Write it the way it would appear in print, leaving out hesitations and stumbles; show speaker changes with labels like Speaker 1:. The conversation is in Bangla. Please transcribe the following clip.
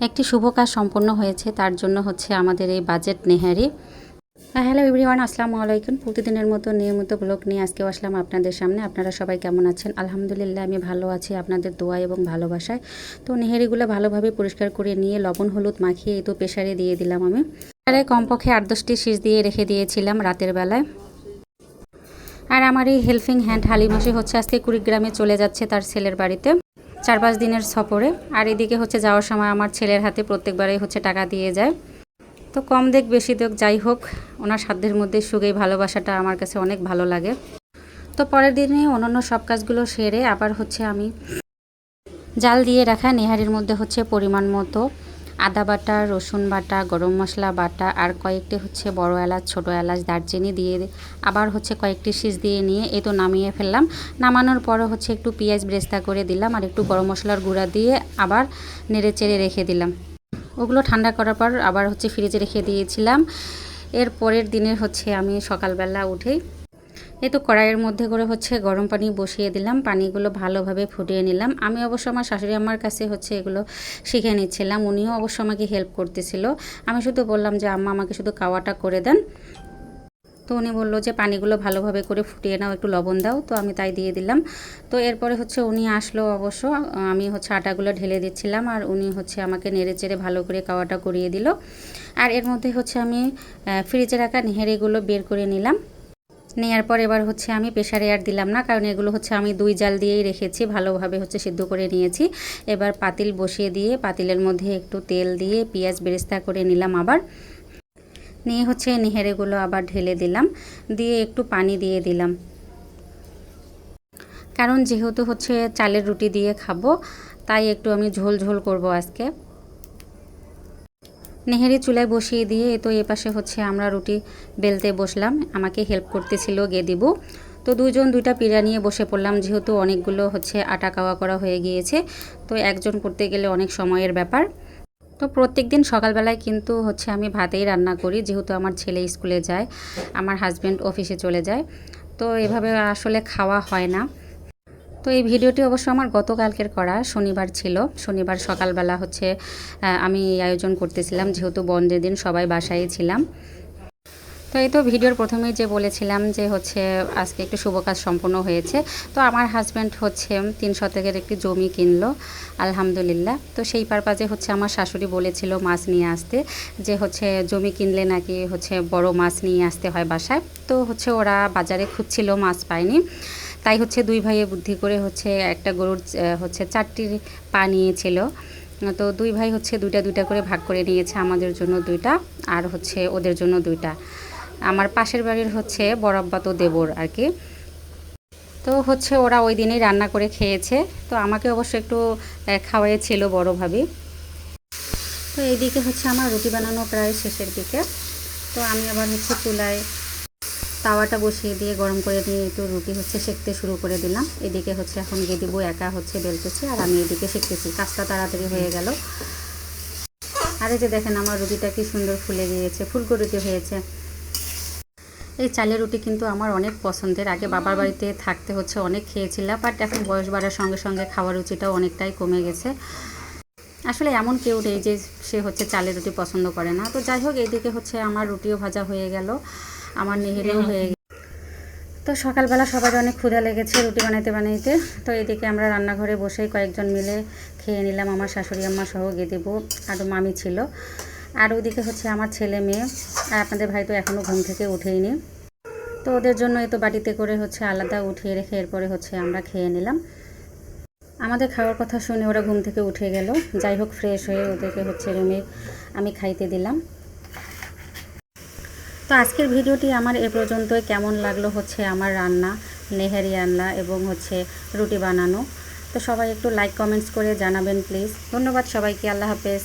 Speaker 1: একটি শুভ কাজ সম্পন্ন হয়েছে, তার জন্য হচ্ছে আমাদের এই বাজেট নেহারি। হ্যালো এভরিওয়ান, আসসালামু আলাইকুম। প্রতিদিনের মতো নিয়মিত ব্লগ নিয়ে আজকেও আসলাম আপনাদের সামনে। আপনারা সবাই কেমন আছেন? আলহামদুলিল্লাহ আমি ভালো আছি, আপনাদের দোয়া এবং ভালোবাসায়। তো নেহারিগুলো ভালোভাবে পরিষ্কার করে নিয়ে লবণ হলুদ মাখিয়ে এই তো প্রেসারে দিয়ে দিলাম। আমি প্রায় কমপক্ষে 8-10টি শীষ দিয়ে রেখে দিয়েছিলাম রাতের বেলায়। আর আমার এই হেল্পিং হ্যান্ড হালিমাসি হচ্ছে আজকে কুড়িগ্রামে চলে যাচ্ছে তার ছেলের বাড়িতে 4-5 দিনের সফরে। আর এদিকে হচ্ছে যাওয়ার সময় আমার ছেলের হাতে প্রত্যেকবারই হচ্ছে টাকা দিয়ে যায়। তো কম দেখ বেশি দেখ যাই হোক, ওনার সাধ্যের মধ্যে সুখেই ভালোবাসাটা আমার কাছে অনেক ভালো লাগে। তো পরের দিনে অন্যান্য সব কাজগুলো সেরে আবার হচ্ছে আমি জাল দিয়ে রাখা নেহারির মধ্যে হচ্ছে পরিমাণ মতো আদা বাটা, রসুন বাটা, গরম মশলা বাটা আর কয়েকটি হচ্ছে বড় এলাচ, ছোটো এলাচ, দারচিনি দিয়ে আবার হচ্ছে কয়েকটি শীষ দিয়ে নিয়ে এই তো নামিয়ে ফেললাম। নামানোর পরে হচ্ছে একটু পেঁয়াজ ব্রেস্তা করে দিলাম আর একটু গরম মশলার গুঁড়া দিয়ে আবার নেড়ে চেড়ে রেখে দিলাম। ওগুলো ঠান্ডা করার পর আবার হচ্ছে ফ্রিজে রেখে দিয়েছিলাম। এর পরের দিনের হচ্ছে আমি সকালবেলা উঠেই এই তো কড়াইয়ের মধ্যে করে হচ্ছে গরম পানি বসিয়ে দিলাম। পানিগুলো ভালোভাবে ফুটিয়ে নিলাম। আমি অবশ্য আমার শাশুড়ি আম্মার কাছে হচ্ছে এগুলো শিখে নিচ্ছিলাম, উনিও অবশ্য আমাকে হেল্প করতেছিল। আমি শুধু বললাম যে আম্মা আমাকে শুধু কাওয়াটা করে দেন। তো উনি বললো যে পানিগুলো ভালোভাবে করে ফুটিয়ে নাও, একটু লবণ দাও। তো আমি তাই দিয়ে দিলাম। তো এরপরে হচ্ছে উনি আসলো অবশ্য, আমি হচ্ছে আটাগুলো ঢেলে দিচ্ছিলাম আর উনি হচ্ছে আমাকে নেড়ে চেড়ে ভালো করে কাওয়াটা করিয়ে দিল। আর এর মধ্যে হচ্ছে আমি ফ্রিজে রাখা নেহারিগুলো বের করে নিলাম। নেওয়ার পর এবার হচ্ছে আমি প্রেসারে আর দিলাম না, কারণ এগুলো হচ্ছে আমি 2 জাল দিয়েই রেখেছি, ভালোভাবে হচ্ছে সিদ্ধ করে নিয়েছি। এবার পাতিল বসিয়ে দিয়ে পাতিলের মধ্যে একটু তেল দিয়ে পেঁয়াজ বেরেস্তা করে নিলাম। আবার নিয়ে হচ্ছে নেহারিগুলো আবার ঢেলে দিলাম, দিয়ে একটু পানি দিয়ে দিলাম, কারণ যেহেতু হচ্ছে চালের রুটি দিয়ে খাবো তাই একটু আমি ঝোল ঝোল করব আজকে। নেহারি চুলায় বসিয়ে দিয়ে তো এ পাশে হচ্ছে আমরা রুটি বেলতে বসলাম, আমাকে হেল্প করতেছিল গেদিবু। তো দুজন দুইটা পিড়া নিয়ে বসে পড়লাম, যেহেতু অনেকগুলো হচ্ছে আটা কাওয়া করা হয়ে গিয়েছে। তো একজন করতে গেলে অনেক সময়ের ব্যাপার। তো প্রত্যেক দিন সকালবেলায় কিন্তু হচ্ছে আমি ভাতেই রান্না করি, যেহেতু আমার ছেলে স্কুলে যায়, আমার হাজব্যান্ড অফিসে চলে যায়। তো এভাবে আসলে খাওয়া হয় না। তো এই ভিডিওটি অবশ্য আমার গতকালকের করা, শনিবার ছিল। শনিবার সকালবেলা হচ্ছে আমি আয়োজন করতেছিলাম, যেহেতু বন্ধের দিন সবাই বাসায় ছিলাম। তো এই তো ভিডিওর প্রথমেই যে বলেছিলাম যে হচ্ছে আজকে একটু শুভ কাজ সম্পন্ন হয়েছে। তো আমার হাজব্যান্ড হচ্ছে 3 শতকের একটি জমি কিনলো, আলহামদুলিল্লাহ। তো সেই পারপাজে হচ্ছে আমার শাশুড়ি বলেছিল মাছ নিয়ে আসতে, যে হচ্ছে জমি কিনলে নাকি হচ্ছে বড় মাছ নিয়ে আসতে হয় বাসায়। তো হচ্ছে ওরা বাজারে খুঁজছিল, মাছ পায়নি। তাই হচ্ছে 2 ভাইয়ে বুদ্ধি করে হচ্ছে একটা গরুর হচ্ছে 4টি পা নিয়েছিল। তো 2 ভাই হচ্ছে 2টা 2টা করে ভাগ করে নিয়েছে, আমাদের জন্য 2টা আর হচ্ছে ওদের জন্য 2টা। আমার পাশের বাড়ির হচ্ছে বড়াব্বা তো দেবর আর কি। তো হচ্ছে ওরা ওই দিনেই রান্না করে খেয়েছে। তো আমাকে অবশ্য একটু খাওয়াইছিল বড় ভাবি। তো এইদিকে হচ্ছে আমার রুটি বানানো প্রায় শেষের দিকে। তো আমি আবার হচ্ছে চুলায় তাওয়াটা বসিয়ে দিয়ে গরম করে নিয়ে একটু রুটি হচ্ছে সেঁকতে শুরু করে দিলাম। এদিকে হচ্ছে এখন গেদিবু একা হচ্ছে বেলতেছে আর আমি এদিকে সেঁকতেছি, কাজটা তাড়াতাড়ি হয়ে গেল। আর এই যে দেখেন আমার রুটিটা কি সুন্দর ফুলে গিয়েছে, ফুলকো রুটি হয়েছে। এই চালের রুটি কিন্তু আমার অনেক পছন্দের। আগে বাবার বাড়িতে থাকতে হচ্ছে অনেক খেয়েছিলাম, বাট এখন বয়স বাড়ার সঙ্গে সঙ্গে খাওয়ার রুচিটাও অনেকটাই কমে গেছে। আসলে এমন কেউ নেই যে সে হচ্ছে চালের রুটি পছন্দ করে না। তো যাই হোক, এইদিকে হচ্ছে আমার রুটিও ভাজা হয়ে গেল, আমার নেহেরিও হয়ে গেল। তো সকালবেলা সবার অনেক ক্ষুধা লেগেছে রুটি বানাইতে বানাইতে। তো এদিকে আমরা রান্নাঘরে বসেই কয়েকজন মিলে খেয়ে নিলাম, আমার শাশুড়ি আম্মা সহ গেদিবু আরও মামি ছিল। আর ওদিকে হচ্ছে আমার ছেলে মেয়ে, আর আপনাদের ভাই তো এখনও ঘুম থেকে উঠেইনি। তো ওদের জন্য এই তো বাটিতে করে হচ্ছে আলাদা উঠিয়ে রেখে এরপরে হচ্ছে আমরা খেয়ে নিলাম। আমাদের খাওয়ার কথা শুনে ওরা ঘুম থেকে উঠে গেল। যাই হোক, ফ্রেশ হয়ে ওদেরকে হচ্ছে রুমে আমি খাইতে দিলাম। তো আজকের ভিডিওটি আমার এ পর্যন্তই। কেমন লাগলো হচ্ছে আমার রান্না, নেহারি রান্না এবং হচ্ছে রুটি বানানো। তো সবাই একটু লাইক কমেন্টস করে জানাবেন প্লিজ। ধন্যবাদ সবাইকে, আল্লাহ হাফেজ।